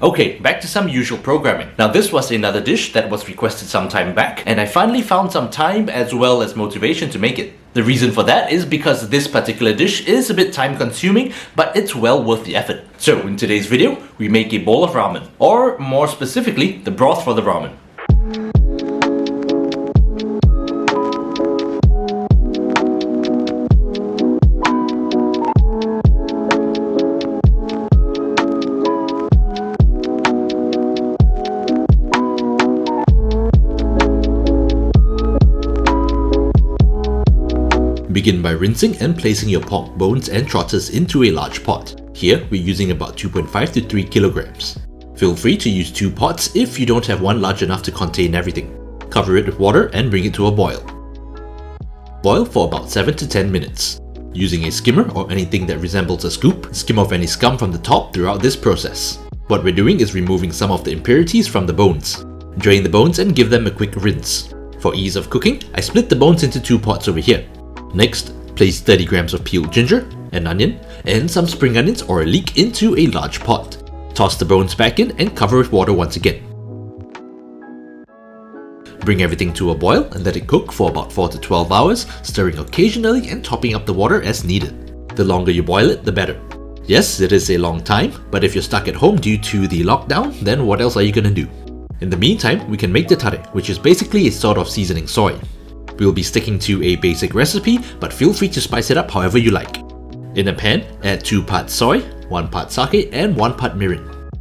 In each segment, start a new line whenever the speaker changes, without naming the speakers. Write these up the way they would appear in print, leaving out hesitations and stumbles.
Okay, back to some usual programming. Now this was another dish that was requested some time back, and I finally found some time as well as motivation to make it. The reason for that is because this particular dish is a bit time consuming, but it's well worth the effort. So in today's video, we make a bowl of ramen, or more specifically, the broth for the ramen. Begin by rinsing and placing your pork bones and trotters into a large pot. Here, we're using about 2.5 to 3 kilograms. Feel free to use 2 pots if you don't have one large enough to contain everything. Cover it with water and bring it to a boil. Boil for about 7 to 10 minutes. Using a skimmer or anything that resembles a scoop, skim off any scum from the top throughout this process. What we're doing is removing some of the impurities from the bones. Drain the bones and give them a quick rinse. For ease of cooking, I split the bones into 2 pots over here. Next, place 30 grams of peeled ginger, an onion, and some spring onions or a leek into a large pot. Toss the bones back in and cover with water once again. Bring everything to a boil and let it cook for about 4 to 12 hours, stirring occasionally and topping up the water as needed. The longer you boil it, the better. Yes, it is a long time, but if you're stuck at home due to the lockdown, then what else are you gonna do? In the meantime, we can make the tare, which is basically a sort of seasoning soy. We'll be sticking to a basic recipe, but feel free to spice it up however you like. In a pan, add 2 parts soy, 1 part sake, and 1 part mirin.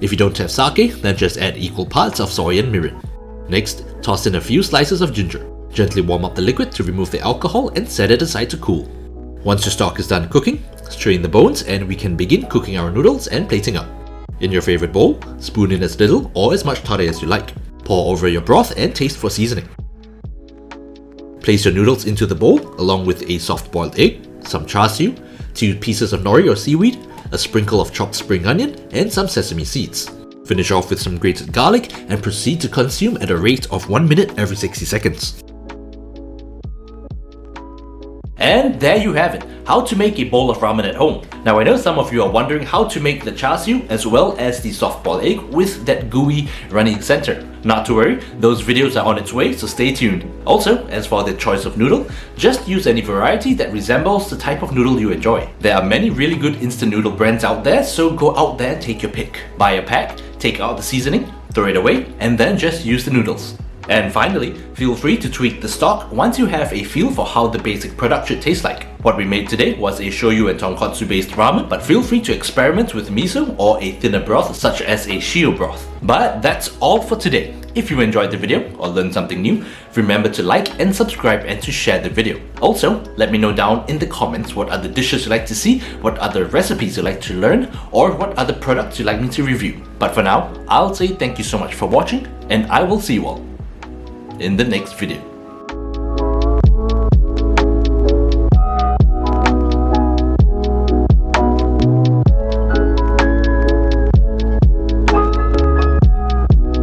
If you don't have sake, then just add equal parts of soy and mirin. Next, toss in a few slices of ginger. Gently warm up the liquid to remove the alcohol and set it aside to cool. Once your stock is done cooking, strain the bones and we can begin cooking our noodles and plating up. In your favorite bowl, spoon in as little or as much tare as you like. Pour over your broth and taste for seasoning. Place your noodles into the bowl along with a soft-boiled egg, some char siu, 2 pieces of nori or seaweed, a sprinkle of chopped spring onion, and some sesame seeds. Finish off with some grated garlic and proceed to consume at a rate of 1 minute every 60 seconds. And there you have it, how to make a bowl of ramen at home. Now I know some of you are wondering how to make the char siu as well as the soft-boiled egg with that gooey runny center. Not to worry, those videos are on its way, so stay tuned. Also, as for the choice of noodle, just use any variety that resembles the type of noodle you enjoy. There are many really good instant noodle brands out there, so go out there and take your pick. Buy a pack, take out the seasoning, throw it away, and then just use the noodles. And finally, feel free to tweak the stock once you have a feel for how the basic product should taste like. What we made today was a shoyu and tonkotsu based ramen, but feel free to experiment with miso or a thinner broth such as a shio broth. But that's all for today. If you enjoyed the video or learned something new, remember to like and subscribe and to share the video. Also, let me know down in the comments what other dishes you'd like to see, what other recipes you'd like to learn, or what other products you'd like me to review. But for now, I'll say thank you so much for watching, and I will see you all in the next video.